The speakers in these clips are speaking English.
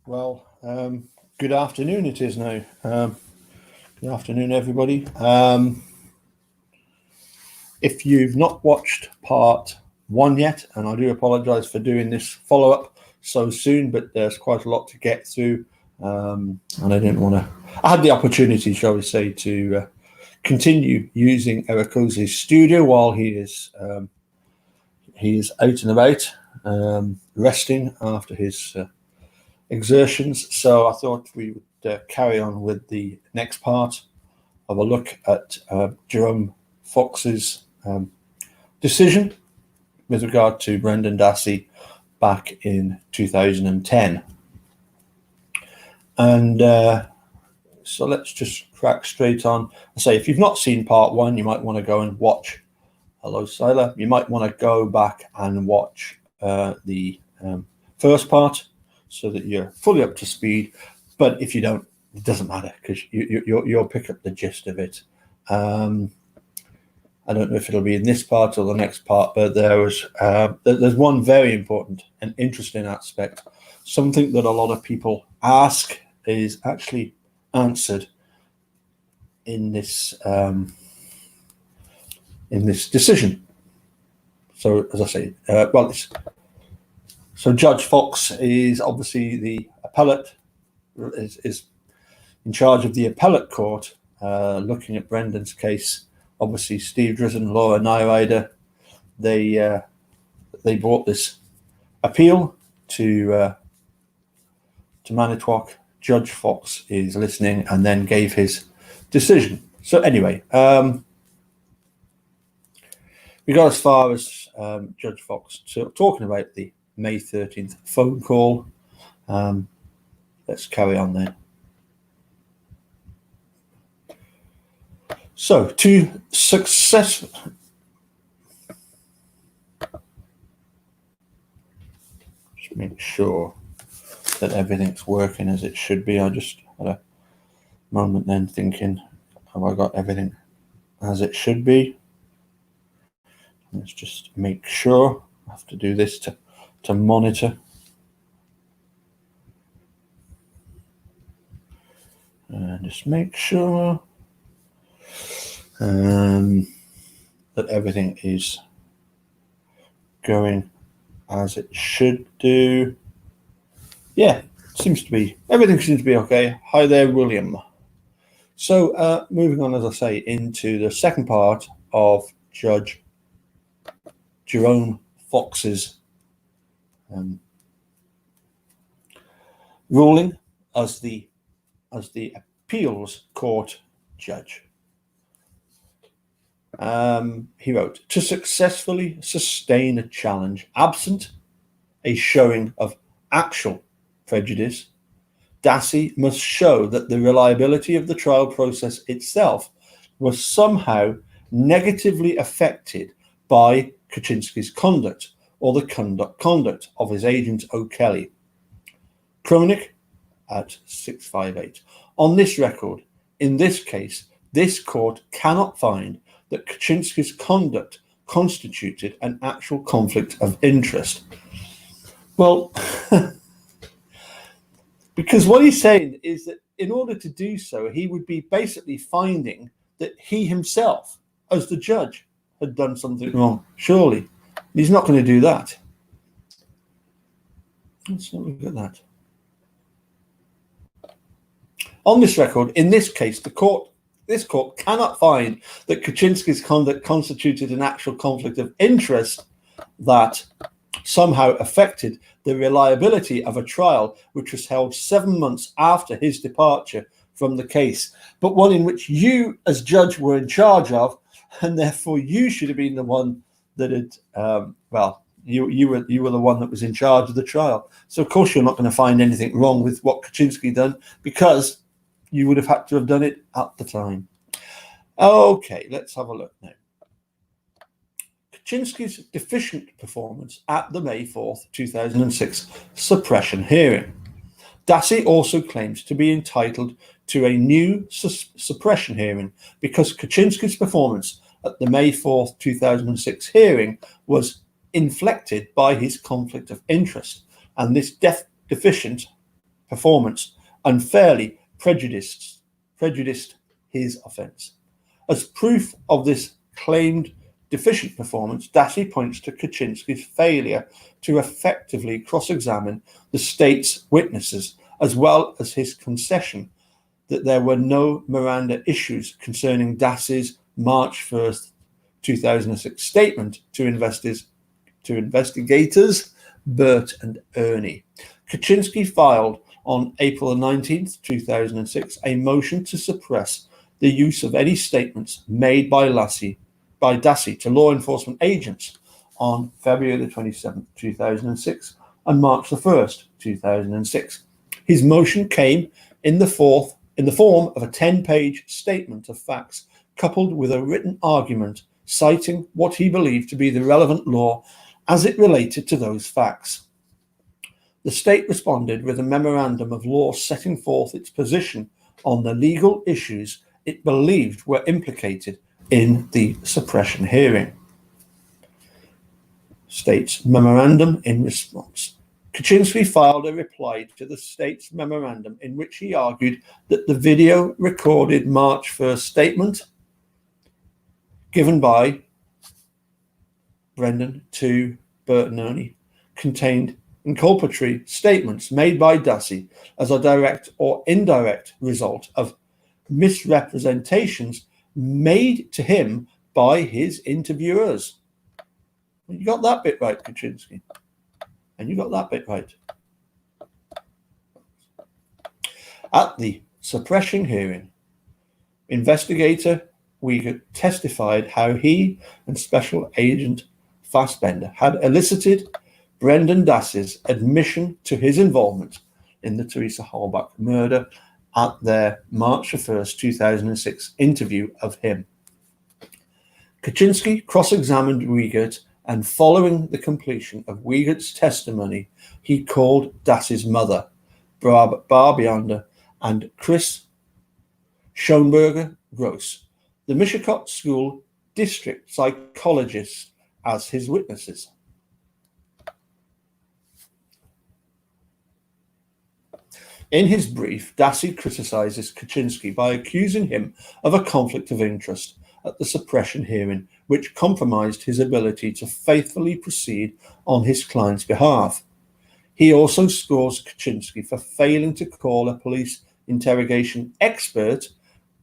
Well, good afternoon it is now. Good afternoon, everybody. If you've not watched part 1 yet, and I do apologise for doing this follow-up so soon, but there's quite a lot to get through, and I didn't want to... I had the opportunity, shall we say, to continue using Erico's studio while he is out and about, resting after his exertions. So I thought we would carry on with the next part of a look at Jerome Fox's decision with regard to Brendan Dassey back in 2010. And so let's just crack straight on. I say, if you've not seen part 1, you might want to go and watch. Hello, Siler. You might want to go back and watch the first part so that you're fully up to speed. But if you don't, it doesn't matter, because you'll pick up the gist of it. I don't know if it'll be in this part or the next part, but there's one very important and interesting aspect. Something that a lot of people ask is actually answered in this decision. So, as I say, so Judge Fox is obviously the appellate, is in charge of the appellate court, looking at Brendan's case. Obviously, Steve Drizzen, Laura Nyrider, they brought this appeal to Manitowoc. Judge Fox is listening and then gave his decision. So anyway, we got as far as Judge Fox talking about the May 13th phone call. Let's carry on then. So, to successful... Just make sure that everything's working as it should be. I just had a moment then thinking, have I got everything as it should be? Let's just make sure. I have to do this to monitor. And just make sure that everything is going as it should do. Yeah, everything seems to be okay. Hi there, William. So moving on, as I say, into the second part of Judge Jerome Fox's ruling as the appeals court judge. He wrote, to successfully sustain a challenge absent a showing of actual prejudice, Dassey must show that the reliability of the trial process itself was somehow negatively affected by Kaczynski's conduct or the conduct of his agent O'Kelly. Kronik at 658. On this record, in this case, this court cannot find that Kaczynski's conduct constituted an actual conflict of interest. Well, because what he's saying is that in order to do so, he would be basically finding that he himself, as the judge, had done something wrong. Surely, he's not going to do that. Let's not look at that. On this record, in this case, this court cannot find that Kaczynski's conduct constituted an actual conflict of interest that somehow affected the reliability of a trial which was held 7 months after his departure from the case, but one in which you as judge were in charge of, and therefore you should have been the one that had, you were the one that was in charge of the trial. So of course you're not going to find anything wrong with what Kaczynski done, because you would have had to have done it at the time. Okay, let's have a look now. Kaczynski's deficient performance at the May 4th, 2006 suppression hearing. Dassey also claims to be entitled to a new suppression hearing because Kaczynski's performance at the May 4th, 2006 hearing was inflected by his conflict of interest, and this deficient performance unfairly prejudiced his offence. As proof of this claimed deficient performance, Dassey points to Kaczynski's failure to effectively cross-examine the state's witnesses, as well as his concession that there were no Miranda issues concerning Dassey's March 1st, 2006 statement to investigators Bert and Ernie. Kaczynski filed on April 19th, 2006, a motion to suppress the use of any statements made by Dassey to law enforcement agents on February 27th, 2006 and March 1st, 2006. His motion came in the form of a 10-page statement of facts coupled with a written argument citing what he believed to be the relevant law as it related to those facts. The state responded with a memorandum of law setting forth its position on the legal issues it believed were implicated in the suppression hearing. State's memorandum in response. Kaczynski filed a reply to the state's memorandum in which he argued that the video recorded March 1st statement given by Brendan to Bert and Ernie contained inculpatory statements made by Dassey as a direct or indirect result of misrepresentations made to him by his interviewers. You got that bit right, Kaczynski. And you got that bit right. At the suppression hearing, investigator Wiegert testified how he and Special Agent Fassbender had elicited Brendan Dassey's admission to his involvement in the Teresa Halbach murder at their March 1st, 2006 interview of him. Kaczynski cross-examined Wiegert, and following the completion of Wiegert's testimony, he called Dassey's mother, Barbianda, and Chris Schoenberger Gross, the Mishicot School District psychologist, as his witnesses. In his brief, Dassey criticizes Kaczynski by accusing him of a conflict of interest at the suppression hearing, which compromised his ability to faithfully proceed on his client's behalf. He also scores Kaczynski for failing to call a police interrogation expert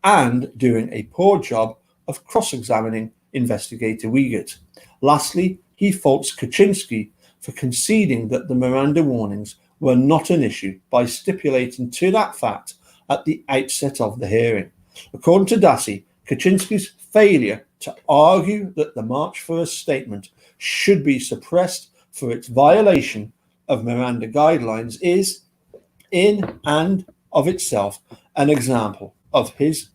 and doing a poor job of cross-examining investigator Wiegert. Lastly, he faults Kaczynski for conceding that the Miranda warnings were not an issue by stipulating to that fact at the outset of the hearing. According to Dassey, Kaczynski's failure to argue that the March 1st statement should be suppressed for its violation of Miranda guidelines is, in and of itself, an example of his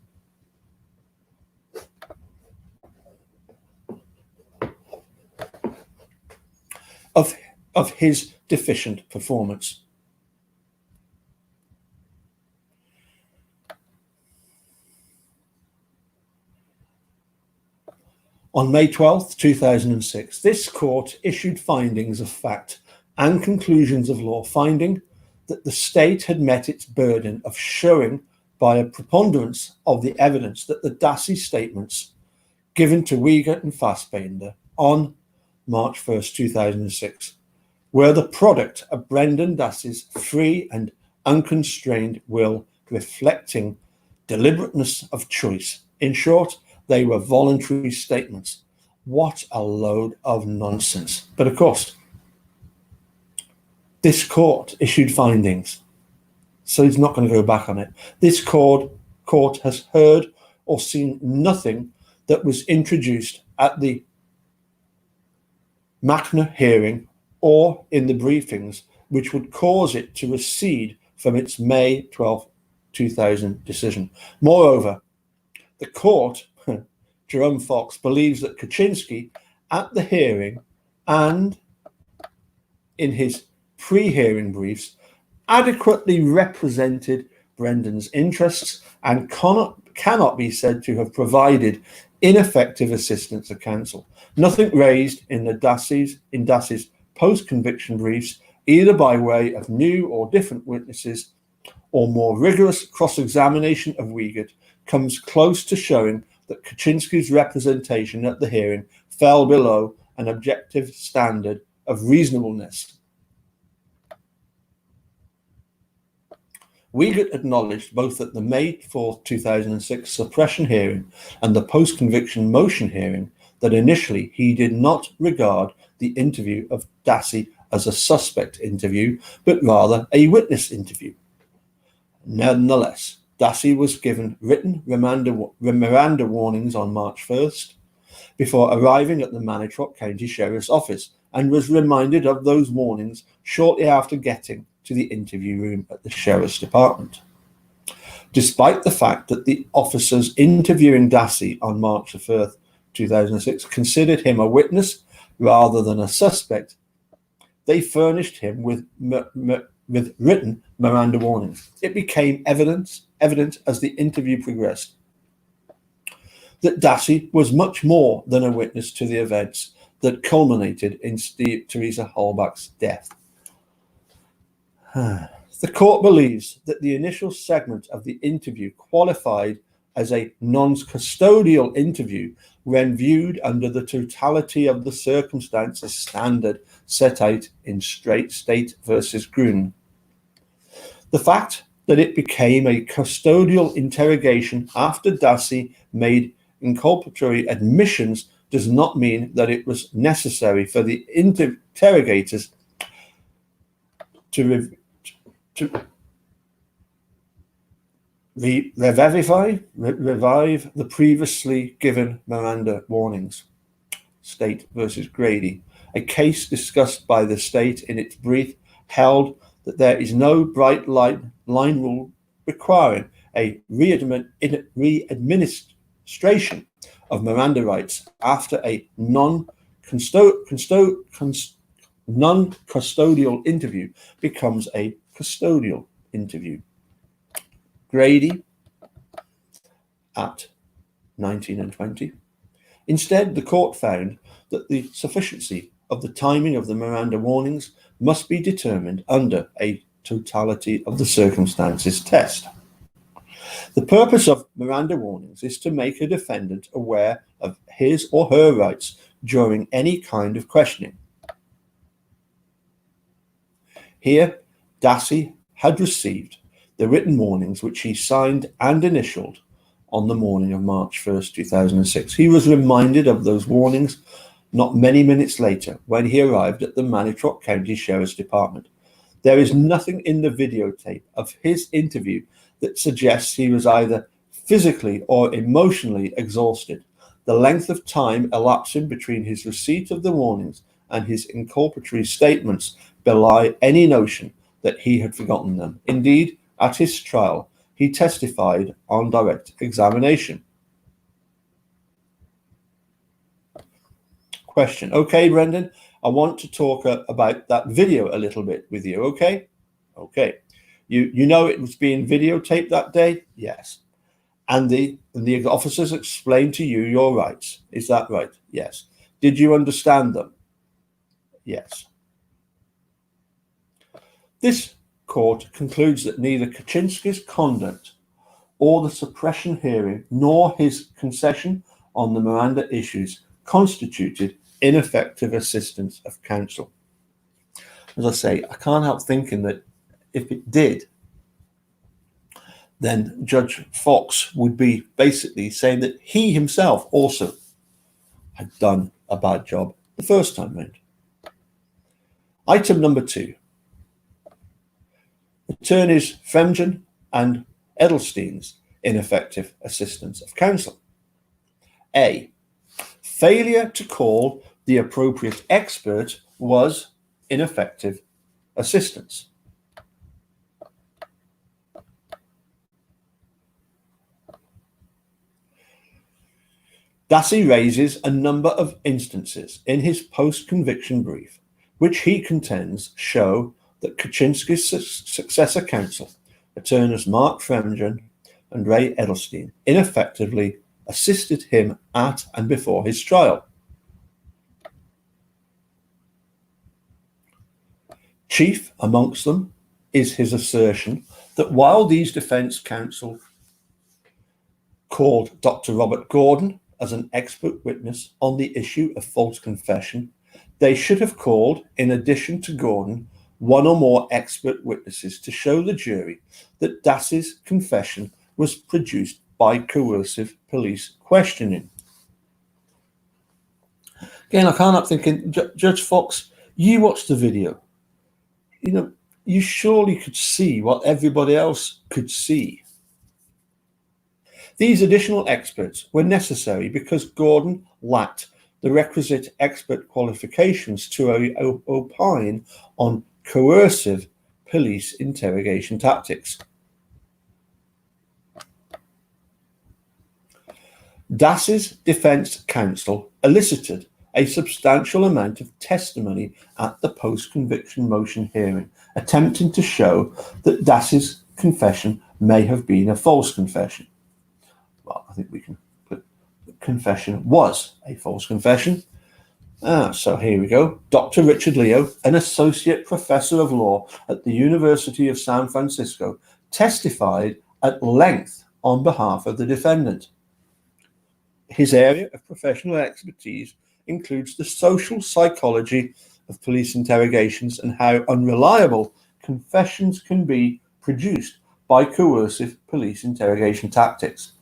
deficient performance. On May 12, 2006, this court issued findings of fact and conclusions of law, finding that the state had met its burden of showing by a preponderance of the evidence that the Dassey statements given to Wiegert and Fassbender on March 1st, 2006 were the product of Brendan Dassey's free and unconstrained will, reflecting deliberateness of choice. In short, they were voluntary statements. What a load of nonsense. But of course, this court issued findings, so he's not going to go back on it. This court has heard or seen nothing that was introduced at the Machner hearing or in the briefings which would cause it to recede from its May 12, 2000 decision. Moreover, the court, Jerome Fox, believes that Kaczynski at the hearing and in his pre-hearing briefs adequately represented Brendan's interests and cannot be said to have provided ineffective assistance to counsel. Nothing raised in Dassey's post-conviction briefs, either by way of new or different witnesses or more rigorous cross-examination of Wiegert, comes close to showing that Kaczynski's representation at the hearing fell below an objective standard of reasonableness. Wiegert acknowledged both at the May 4, 2006 suppression hearing and the post-conviction motion hearing that initially he did not regard the interview of Dassey as a suspect interview, but rather a witness interview. Nonetheless, Dassey was given written Miranda warnings on March 1st before arriving at the Manitowoc County Sheriff's Office, and was reminded of those warnings shortly after getting to the interview room at the Sheriff's Department. Despite the fact that the officers interviewing Dassey on March 1st, 2006 considered him a witness rather than a suspect, they furnished him with written Miranda warnings. It became evident as the interview progressed that Dassey was much more than a witness to the events that culminated in Teresa Halbach's death. The court believes that the initial segment of the interview qualified as a non-custodial interview when viewed under the totality of the circumstances standard set out in State versus Gruen. The fact that it became a custodial interrogation after Dassey made inculpatory admissions does not mean that it was necessary for the interrogators to revive the previously given Miranda warnings. State versus Grady, a case discussed by the state in its brief, held that there is no bright line rule requiring a re-administration of Miranda rights after a non-custodial interview becomes a custodial interview. Grady at 19 and 20. Instead, the court found that the sufficiency of the timing of the Miranda warnings must be determined under a totality of the circumstances test. The purpose of Miranda warnings is to make a defendant aware of his or her rights during any kind of questioning. Here, Dassey had received the written warnings which he signed and initialed on the morning of March 1st, 2006. He was reminded of those warnings not many minutes later when he arrived at the Manitowoc County Sheriff's Department. There is nothing in the videotape of his interview that suggests he was either physically or emotionally exhausted. The length of time elapsing between his receipt of the warnings and his inculpatory statements belie any notion that he had forgotten them. Indeed, at his trial, he testified on direct examination. Question. Okay, Brendan, I want to talk about that video a little bit with you, okay? Okay. You know it was being videotaped that day? Yes. And the officers explained to you your rights. Is that right? Yes. Did you understand them? Yes. This court concludes that neither Kaczynski's conduct or the suppression hearing nor his concession on the Miranda issues constituted ineffective assistance of counsel. As I say, I can't help thinking that if it did, then Judge Fox would be basically saying that he himself also had done a bad job the first time round. Item number 2. Attorneys Fremgen and Edelstein's ineffective assistance of counsel. A. Failure to call the appropriate expert was ineffective assistance. Dassey raises a number of instances in his post-conviction brief, which he contends show that Kaczynski's successor counsel, attorneys Mark Fremgen and Ray Edelstein ineffectively assisted him at and before his trial. Chief amongst them is his assertion that while these defence counsel called Dr. Robert Gordon as an expert witness on the issue of false confession, they should have called, in addition to Gordon, one or more expert witnesses to show the jury that Dassey's confession was produced by coercive police questioning. Again, I can't help thinking, Judge Fox, you watched the video. You surely could see what everybody else could see. These additional experts were necessary because Gordon lacked the requisite expert qualifications to opine on coercive police interrogation tactics. Dassey's defence counsel elicited a substantial amount of testimony at the post-conviction motion hearing, attempting to show that Dassey's confession may have been a false confession. Well, I think we can put the confession was a false confession. So here we go. Dr. Richard Leo, an associate professor of law at the University of San Francisco, testified at length on behalf of the defendant. His area of professional expertise includes the social psychology of police interrogations and how unreliable confessions can be produced by coercive police interrogation tactics.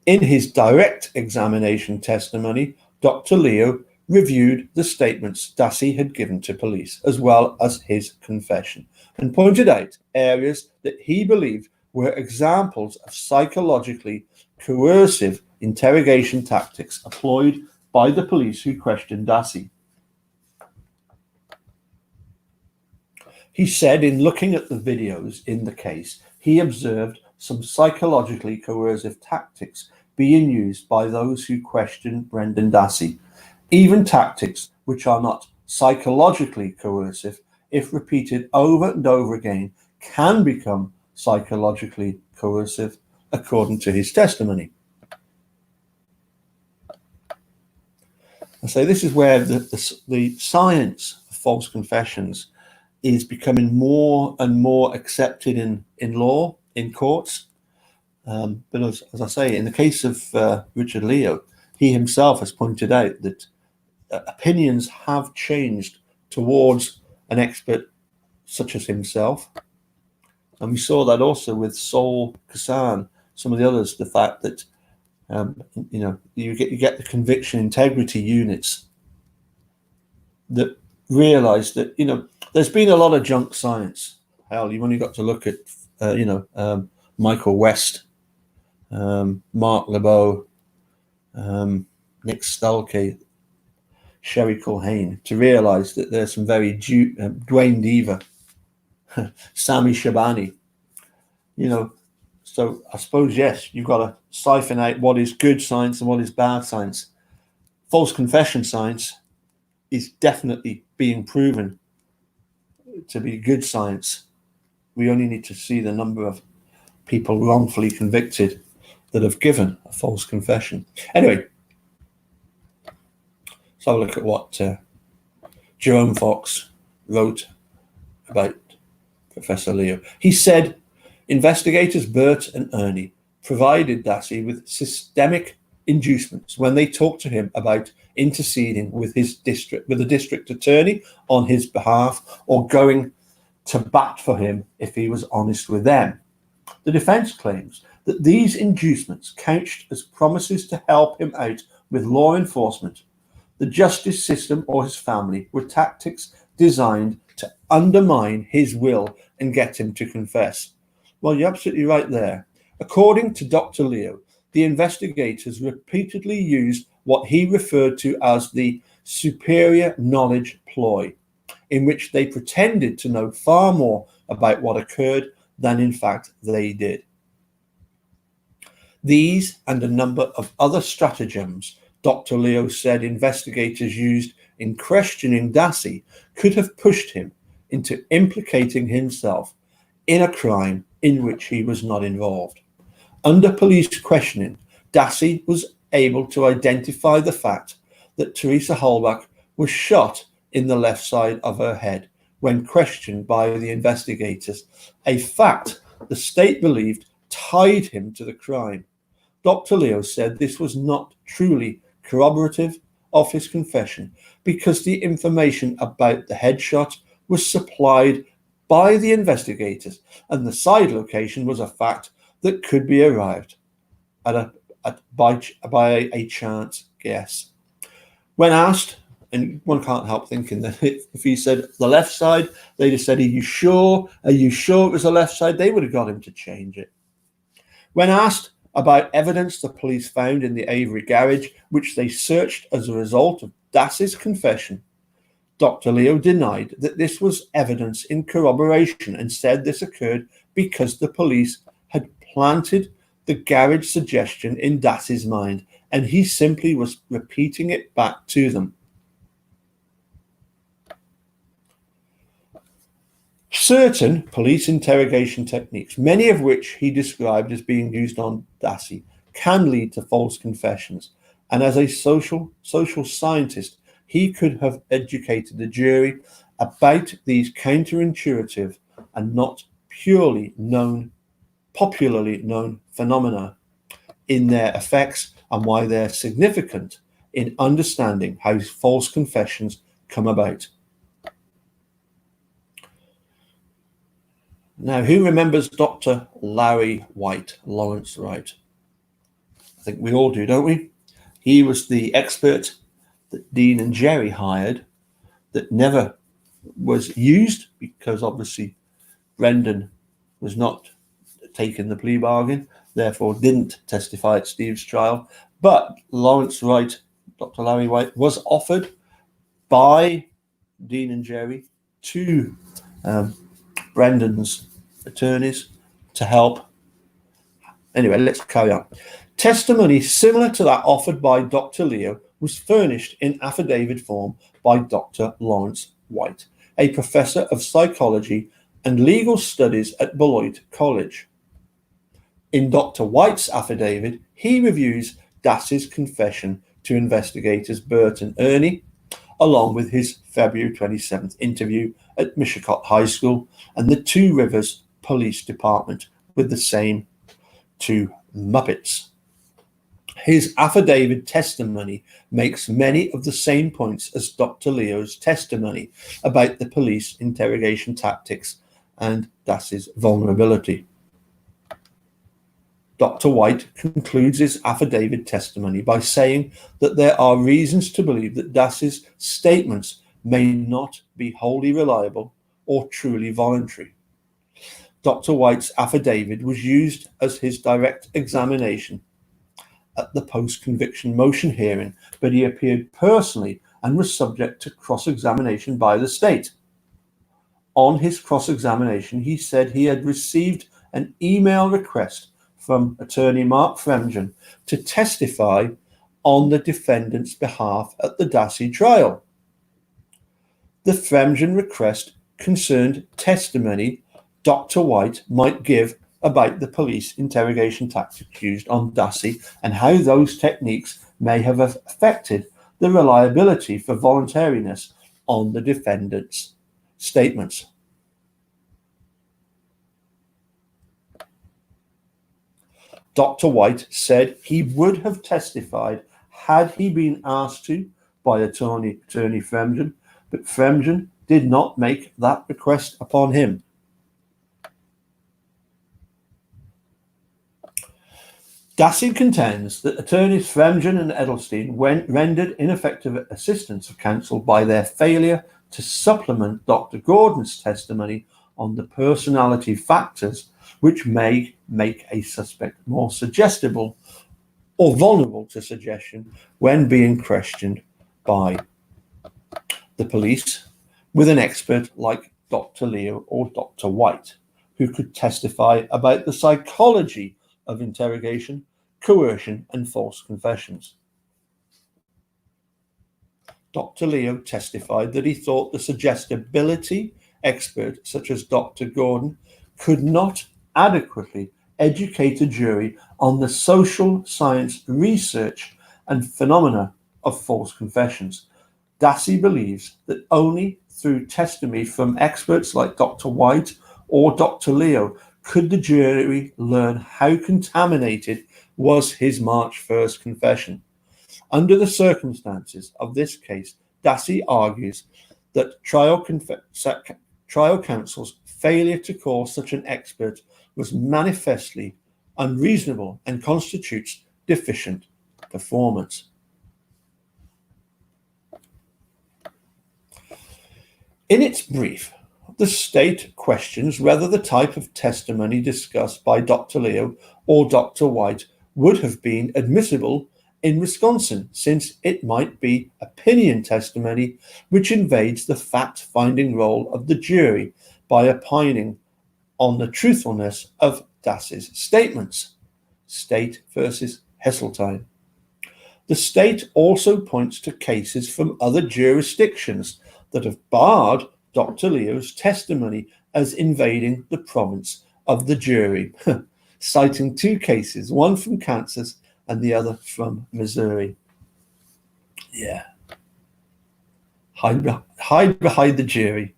In his direct examination testimony, Dr. Leo reviewed the statements Dassey had given to police, as well as his confession, and pointed out areas that he believed were examples of psychologically coercive interrogation tactics employed by the police who questioned Dassey. He said in looking at the videos in the case, he observed some psychologically coercive tactics being used by those who questioned Brendan Dassey. Even tactics which are not psychologically coercive, if repeated over and over again, can become psychologically coercive, according to his testimony. I say this is where the science of false confessions is becoming more and more accepted in law, in courts. But as I say, in the case of Richard Leo, he himself has pointed out that opinions have changed towards an expert such as himself. And we saw that also with Saul Kassan, some of the others, the fact that you get the conviction integrity units that realize that there's been a lot of junk science. Hell, you've only got to look at Michael West, Mark LeBeau, Nick Stalkey, Sherry Culhane to realize that there's some very Dwayne Deaver, Sami Shabani, So I suppose, yes, you've got to siphon out what is good science and what is bad science. False confession science is definitely being proven to be good science. We only need to see the number of people wrongfully convicted that have given a false confession. Anyway, let's have a look at what Jerome Fox wrote about Professor Leo. He said, investigators Bert and Ernie provided Dassey with systemic inducements when they talked to him about interceding with the district attorney on his behalf or going to bat for him if he was honest with them. The defense claims that these inducements, couched as promises to help him out with law enforcement, the justice system, or his family, were tactics designed to undermine his will and get him to confess. Well, you're absolutely right there. According to Dr. Leo, the investigators repeatedly used what he referred to as the superior knowledge ploy, in which they pretended to know far more about what occurred than in fact they did. These and a number of other stratagems Dr. Leo said investigators used in questioning Dassey could have pushed him into implicating himself in a crime in which he was not involved. Under police questioning, Dassey was able to identify the fact that Teresa Holbach was shot in the left side of her head when questioned by the investigators, a fact the state believed tied him to the crime. Dr. Leo said this was not truly corroborative of his confession because the information about the headshot was supplied by the investigators and the side location was a fact that could be arrived at by a chance guess. When asked, and one can't help thinking that if he said the left side, they'd have said, are you sure? Are you sure it was the left side? They would have got him to change it. When asked about evidence the police found in the Avery garage, which they searched as a result of Dassey's confession, Dr. Leo denied that this was evidence in corroboration and said this occurred because the police had planted the garage suggestion in Dassey's mind and he simply was repeating it back to them. Certain police interrogation techniques, many of which he described as being used on Dassey, can lead to false confessions. And as a social scientist, he could have educated the jury about these counterintuitive and not popularly known phenomena in their effects and why they're significant in understanding how false confessions come about. Now, who remembers Dr. Larry White, Lawrence Wright? I think we all do, don't we? He was the expert that Dean and Jerry hired that never was used because obviously Brendan was not taking the plea bargain, therefore didn't testify at Steve's trial. But Lawrence Wright, Dr. Larry White, was offered by Dean and Jerry to Brendan's attorneys to help. Anyway, let's carry on. Testimony similar to that offered by Dr. Leo was furnished in affidavit form by Dr. Lawrence White, a professor of psychology and legal studies at Beloit College. In Dr. White's affidavit, he reviews Dassey's confession to investigators Bert and Ernie, along with his February 27th interview at Mishicot High School and the Two Rivers Police Department with the same two Muppets. His affidavit testimony makes many of the same points as Dr. Leo's testimony about the police interrogation tactics and Dassey's vulnerability. Dr. White concludes his affidavit testimony by saying that there are reasons to believe that Dassey's statements may not be wholly reliable or truly voluntary. Dr. White's affidavit was used as his direct examination at the post-conviction motion hearing, but he appeared personally and was subject to cross-examination by the state. On his cross-examination, he said he had received an email request from attorney Mark Fremgen to testify on the defendant's behalf at the Dassey trial. The Fremgen request concerned testimony Dr. White might give about the police interrogation tactics used on Dassey and how those techniques may have affected the reliability for voluntariness on the defendant's statements. Dr. White said he would have testified had he been asked to by attorney Fremgen, but Fremgen did not make that request upon him. Dassey contends that attorneys Fremgen and Edelstein rendered ineffective assistance of counsel by their failure to supplement Dr. Gordon's testimony on the personality factors which may make a suspect more suggestible or vulnerable to suggestion when being questioned by the police with an expert like Dr. Leo or Dr. White, who could testify about the psychology of interrogation, coercion, and false confessions. Dr. Leo testified that he thought the suggestibility expert, such as Dr. Gordon, could not adequately educate a jury on the social science research and phenomena of false confessions. Dassey believes that only through testimony from experts like Dr. White or Dr. Leo could the jury learn how contaminated was his March 1st confession. Under the circumstances of this case, Dassey argues that trial counsel's failure to call such an expert was manifestly unreasonable and constitutes deficient performance. In its brief, the state questions whether the type of testimony discussed by Dr. Leo or Dr. White would have been admissible in Wisconsin, since it might be opinion testimony which invades the fact-finding role of the jury by opining on the truthfulness of Dassey's statements. State versus Heseltine. The state also points to cases from other jurisdictions that have barred Dr. Leo's testimony as invading the province of the jury, citing two cases, one from Kansas and the other from Missouri. Yeah. Hide behind the jury.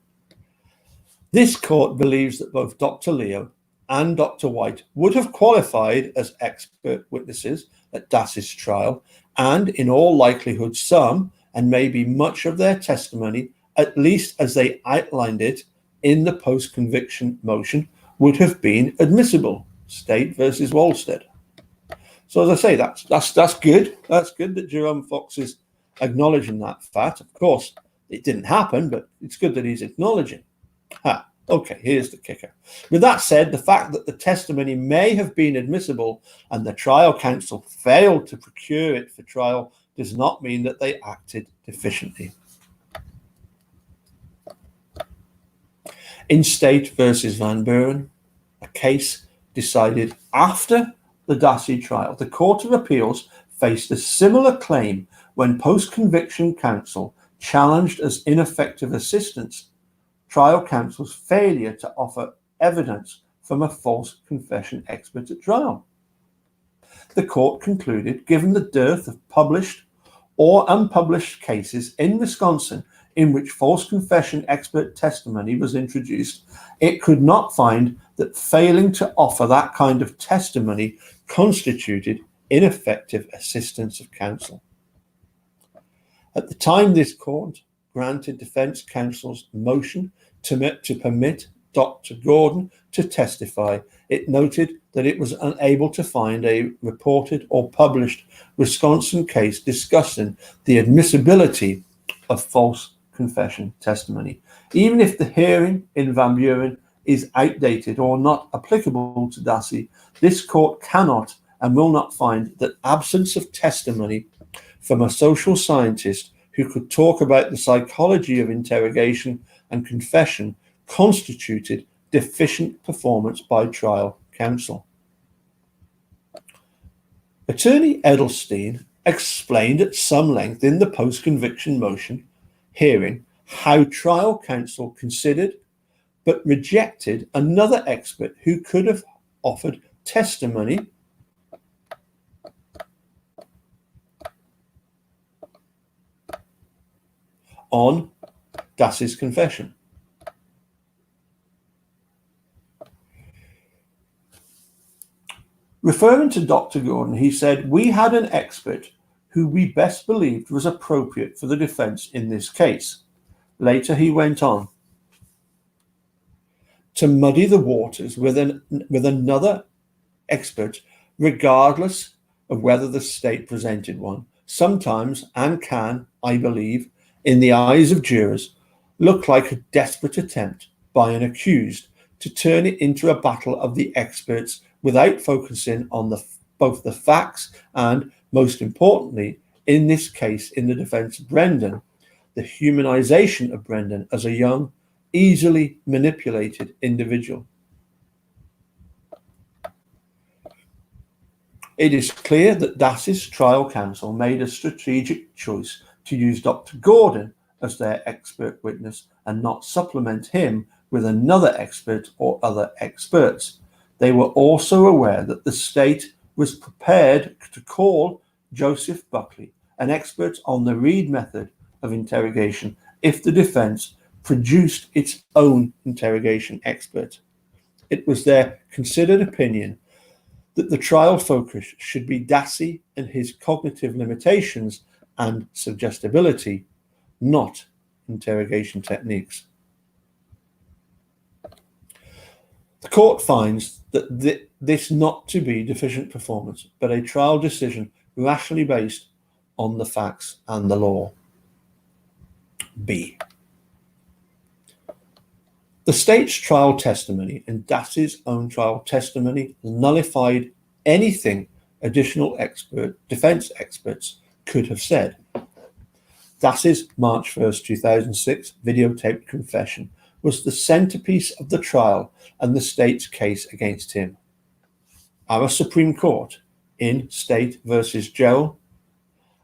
This court believes that both Dr. Leo and Dr. White would have qualified as expert witnesses at Dassey's trial, and in all likelihood some, and maybe much of their testimony, at least as they outlined it in the post-conviction motion, would have been admissible. State versus Wolstead. So as I say, that's good. That's good that Jerome Fox is acknowledging that fact. Of course, it didn't happen, but it's good that he's acknowledging. Okay, here's the kicker. With that said, the fact that the testimony may have been admissible and the trial counsel failed to procure it for trial does not mean that they acted deficiently. In State versus Van Buren, a case decided after the Dassey trial, the Court of Appeals faced a similar claim when post-conviction counsel challenged as ineffective assistance trial counsel's failure to offer evidence from a false confession expert at trial. The court concluded, given the dearth of published or unpublished cases in Wisconsin in which false confession expert testimony was introduced, it could not find that failing to offer that kind of testimony constituted ineffective assistance of counsel. At the time, this court granted defense counsel's motion to permit Dr. Gordon to testify. It noted that it was unable to find a reported or published Wisconsin case discussing the admissibility of false confession testimony. Even if the hearing in Van Buren is outdated or not applicable to Dassey, this court cannot and will not find that absence of testimony from a social scientist who could talk about the psychology of interrogation and confession constituted deficient performance by trial counsel. Attorney Edelstein explained at some length in the post-conviction motion hearing how trial counsel considered but rejected another expert who could have offered testimony on Dassey's confession. Referring to Dr. Gordon, he said, "We had an expert who we best believed was appropriate for the defense in this case." Later, he went on to muddy the waters with another expert, regardless of whether the state presented one. Sometimes, and can, I believe, in the eyes of jurors, look like a desperate attempt by an accused to turn it into a battle of the experts without focusing on both the facts and, most importantly, in this case, in the defense of Brendan, the humanization of Brendan as a young, easily manipulated individual. It is clear that Dassey's trial counsel made a strategic choice to use Dr. Gordon as their expert witness and not supplement him with another expert or other experts. They were also aware that the state was prepared to call Joseph Buckley an expert on the Reed method of interrogation if the defense produced its own interrogation expert. It was their considered opinion that the trial focus should be Dassey and his cognitive limitations and suggestibility, not interrogation techniques. The court finds that this not to be deficient performance, but a trial decision rationally based on the facts and the law. B. The state's trial testimony and Dassey's own trial testimony nullified anything additional defense experts could have said. Dassey's March 1st, 2006 videotaped confession was the centerpiece of the trial and the state's case against him. Our Supreme Court, in State versus Joe,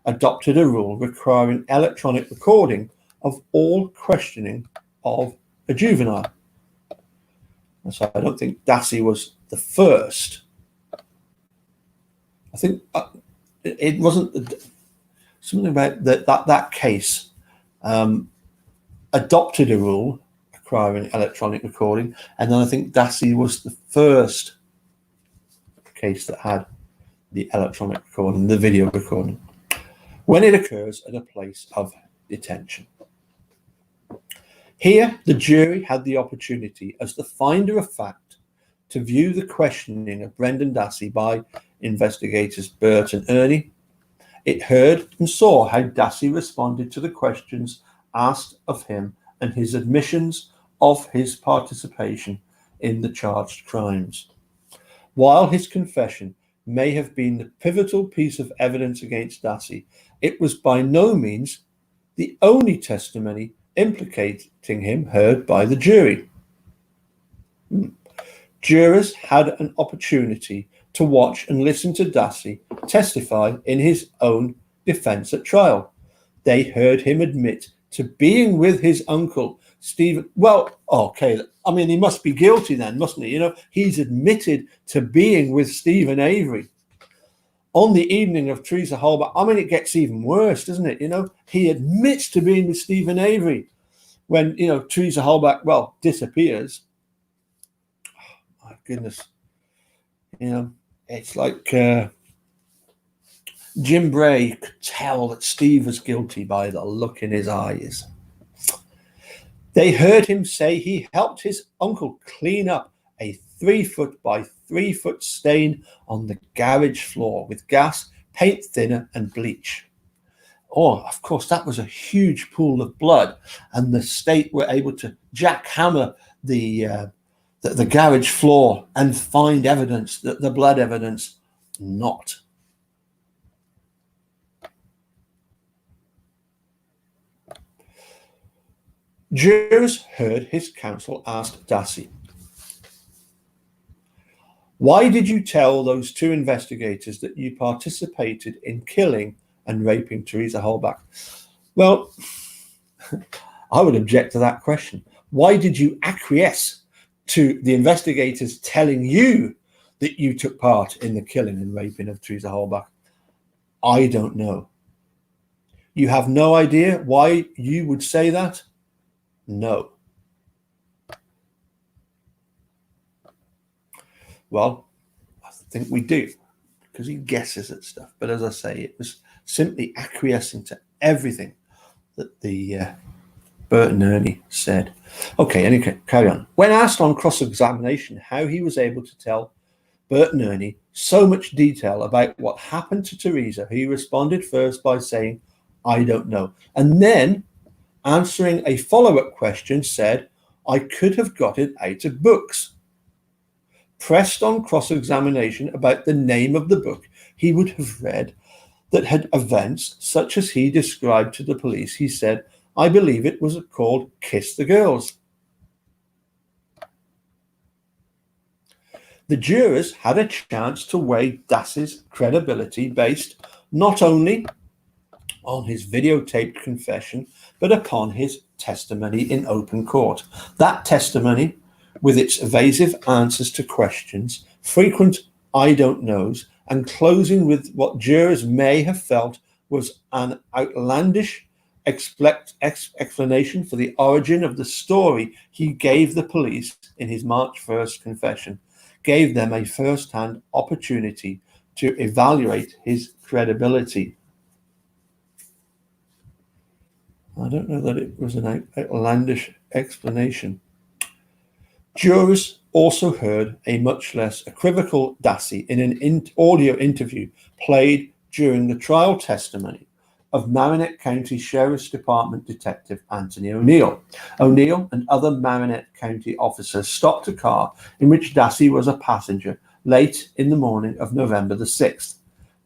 adopted a rule requiring electronic recording of all questioning of a juvenile. And so I don't think Dassey was the first. I think it wasn't something about that case adopted a rule requiring electronic recording, and then I think Dassey was the first case that had the electronic recording, the video recording, when it occurs at a place of detention. Here, the jury had the opportunity, as the finder of fact, to view the questioning of Brendan Dassey by investigators Burt and Ernie. It heard and saw how Dassey responded to the questions asked of him and his admissions of his participation in the charged crimes. While his confession may have been the pivotal piece of evidence against Dassey, it was by no means the only testimony implicating him heard by the jury. Jurors had an opportunity to watch and listen to Dassey testify in his own defense at trial. They heard him admit to being with his uncle, Stephen. Well, okay, I mean, he must be guilty then, mustn't he? You know, he's admitted to being with Stephen Avery on the evening of Teresa Halbach. I mean, it gets even worse, doesn't it? You know, he admits to being with Stephen Avery when, you know, Teresa Halbach, well, disappears. Oh, my goodness. You know, it's like Jim Bray could tell that Steve was guilty by the look in his eyes. They heard him say he helped his uncle clean up a 3-foot by 3-foot stain on the garage floor with gas, paint thinner, and bleach. Oh, of course, that was a huge pool of blood, and the state were able to jackhammer the garage floor and find evidence, that the blood evidence, not. Jurors heard his counsel ask Dassey, "Why did you tell those 2 investigators that you participated in killing and raping Teresa Halbach?" Well, I would object to that question. Why did you acquiesce to the investigators telling you that you took part in the killing and raping of Teresa Halbach? I don't know. You have no idea why you would say that? No. Well, I think we do, because he guesses at stuff. But as I say, it was simply acquiescing to everything that the Burt and Ernie said. Okay, anyway, carry on. When asked on cross-examination how he was able to tell Burt and Ernie so much detail about what happened to Teresa, he responded first by saying, "I don't know." And then, answering a follow-up question, said, "I could have got it out of books." Pressed on cross-examination about the name of the book he would have read that had events such as he described to the police, he said, "I believe it was called Kiss the Girls." The jurors had a chance to weigh Dassey's credibility based not only on his videotaped confession, but upon his testimony in open court. That testimony with its evasive answers to questions, frequent "I don't knows," and closing with what jurors may have felt was an outlandish explanation for the origin of the story he gave the police in his March 1st confession, gave them a first-hand opportunity to evaluate his credibility. I don't know that it was an outlandish explanation. Jurors also heard a much less equivocal Dassey in an audio interview played during the trial testimony of Marinette County Sheriff's Department Detective Anthony O'Neill. O'Neill and other Marinette County officers stopped a car in which Dassey was a passenger late in the morning of November the 6th.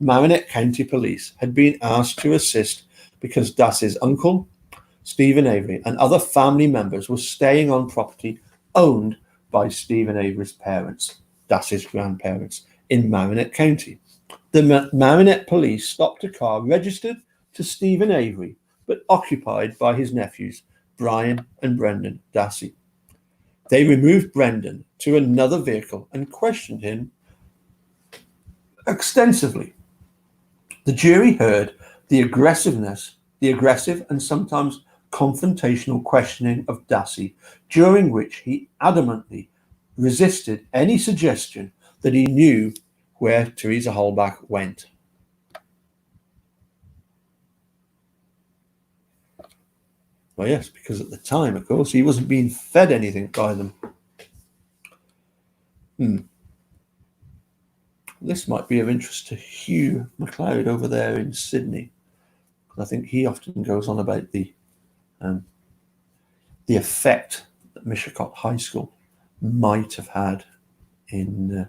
Marinette County Police had been asked to assist because Dassey's uncle, Stephen Avery, and other family members were staying on property owned by Stephen Avery's parents, Dassey's grandparents, in Marinette County. The Marinette police stopped a car registered to Stephen Avery, but occupied by his nephews, Brian and Brendan Dassey. They removed Brendan to another vehicle and questioned him extensively. The jury heard the aggressive and sometimes confrontational questioning of Dassey, during which he adamantly resisted any suggestion that he knew where Teresa Holbach went. Well, yes, because at the time, of course, he wasn't being fed anything by them. This might be of interest to Hugh MacLeod over there in Sydney. I think he often goes on about the effect that Mishicot High School might have had in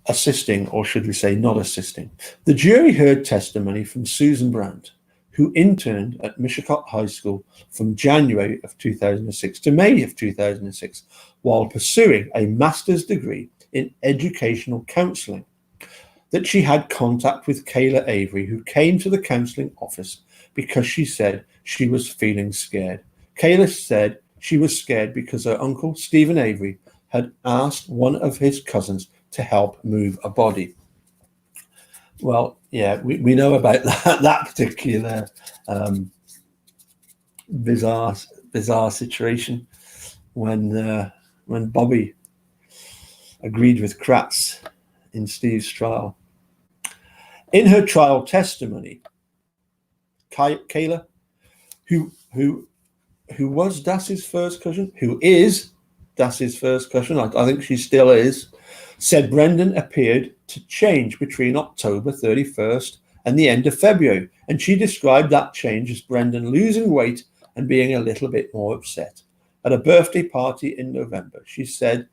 assisting, or should we say not assisting. The jury heard testimony from Susan Brandt, who interned at Mishicot High School from January of 2006 to May of 2006, while pursuing a master's degree in educational counselling, that she had contact with Kayla Avery, who came to the counselling office because she said she was feeling scared. Kayla said she was scared because her uncle, Stephen Avery, had asked one of his cousins to help move a body. Well, yeah, we know about that particular bizarre situation when Bobby agreed with Kratz in Steve's trial. In her trial testimony, Kayla, who was Dassey's first cousin, who is Dassey's first cousin, I think she still is, said Brendan appeared to change between October 31st and the end of February, and she described that change as Brendan losing weight and being a little bit more upset. At a birthday party in November, she said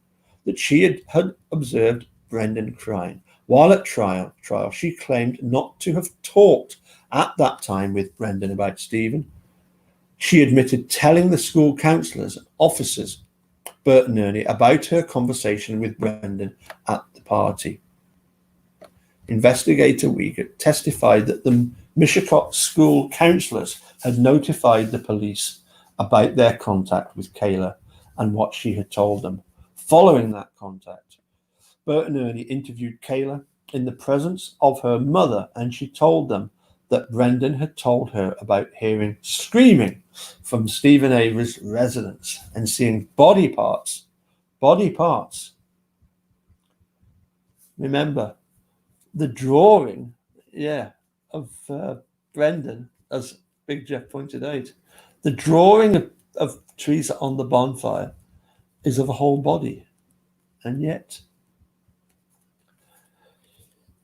that she had observed Brendan crying. While at trial, she claimed not to have talked at that time with Brendan about Stephen. She admitted telling the school counsellors and officers, Bert and Ernie, about her conversation with Brendan at the party. Investigator Wiegert testified that the Mishicot school counsellors had notified the police about their contact with Kayla and what she had told them. Following that contact, Bert and Ernie interviewed Kayla in the presence of her mother, and she told them that Brendan had told her about hearing screaming from Stephen Avery's residence and seeing body parts. Remember, the drawing, of Brendan, as Big Jeff pointed out, the drawing of Teresa on the bonfire is of a whole body, and yet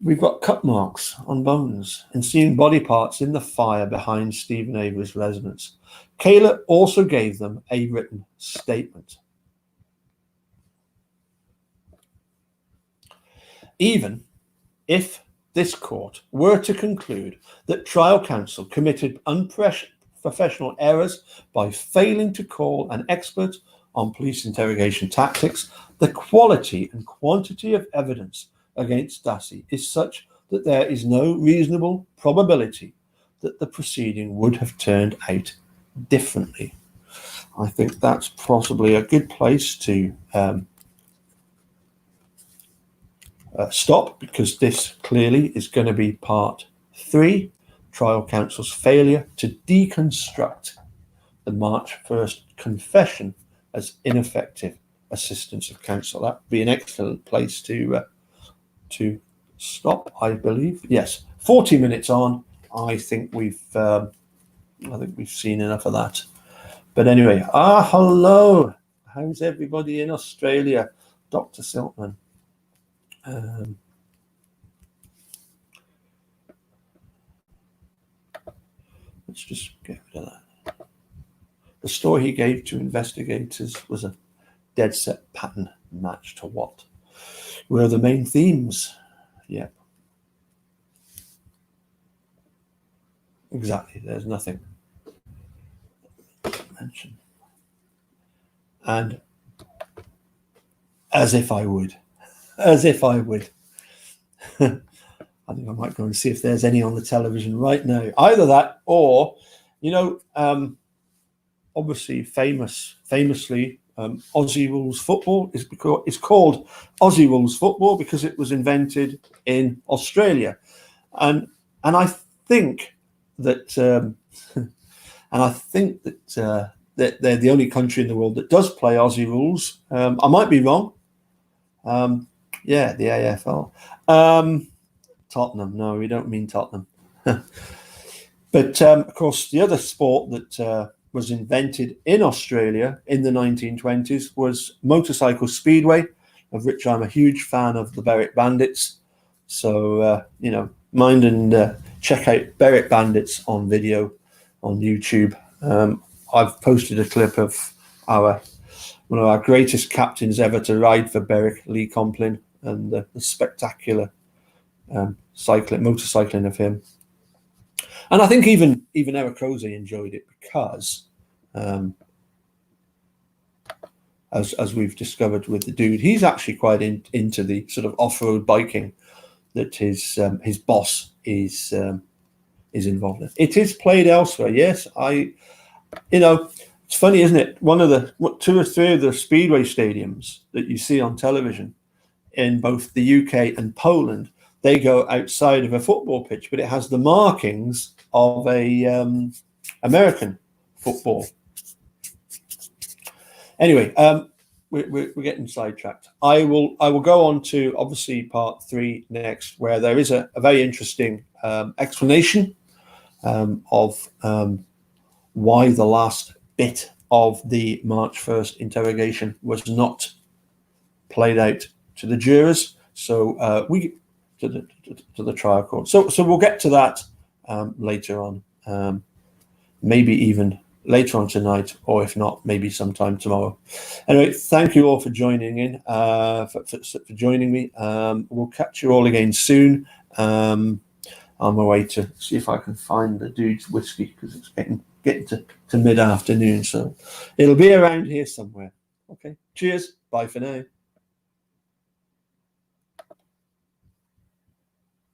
we've got cut marks on bones and seeing body parts in the fire behind Stephen Avery's residence. Kayla also gave them a written statement. Even if this court were to conclude that trial counsel committed unprofessional errors by failing to call an expert on police interrogation tactics, the quality and quantity of evidence against Dassey is such that there is no reasonable probability that the proceeding would have turned out differently. I think that's possibly a good place to stop, because this clearly is going to be part 3, trial counsel's failure to deconstruct the March 1st confession as ineffective assistance of counsel. That would be an excellent place to stop, I believe. Yes, 40 minutes on. I think we've seen enough of that. But anyway, hello. How's everybody in Australia? Dr. Siltman. Let's just get rid of that. The story he gave to investigators was a dead set pattern match to what were the main themes. Yep. Exactly. There's nothing mentioned. And as if I would. I think I might go and see if there's any on the television right now. Either that or, obviously famously, Aussie rules football is called Aussie rules football because it was invented in Australia, and I think that that they're the only country in the world that does play Aussie rules. I might be wrong. The AFL. Tottenham. No, we don't mean Tottenham. But of course, the other sport that was invented in Australia in the 1920s was motorcycle speedway, of which I'm a huge fan of the Berwick Bandits. So, mind and check out Berwick Bandits on video on YouTube. I've posted a clip of one of our greatest captains ever to ride for Berwick, Lee Complin, and the spectacular motorcycling of him. And I think even Eric Rose enjoyed it because, as we've discovered with the dude, he's actually quite into the sort of off-road biking that his boss is involved in. It is played elsewhere, yes. It's funny, isn't it? One of the 2 or 3 of the speedway stadiums that you see on television in both the UK and Poland, they go outside of a football pitch, but it has the markings of a American football. Anyway, we're getting sidetracked. I will go on to obviously part 3 next, where there is a very interesting explanation of why the last bit of the March 1st interrogation was not played out to the jurors. So to the trial court. So we'll get to that later on, maybe even later on tonight, or if not, maybe sometime tomorrow. Anyway, thank you all for joining in, for joining me. We'll catch you all again soon. On my way to see if I can find the dude's whiskey, because it's getting to mid-afternoon, so it'll be around here somewhere. Okay, cheers, bye for now.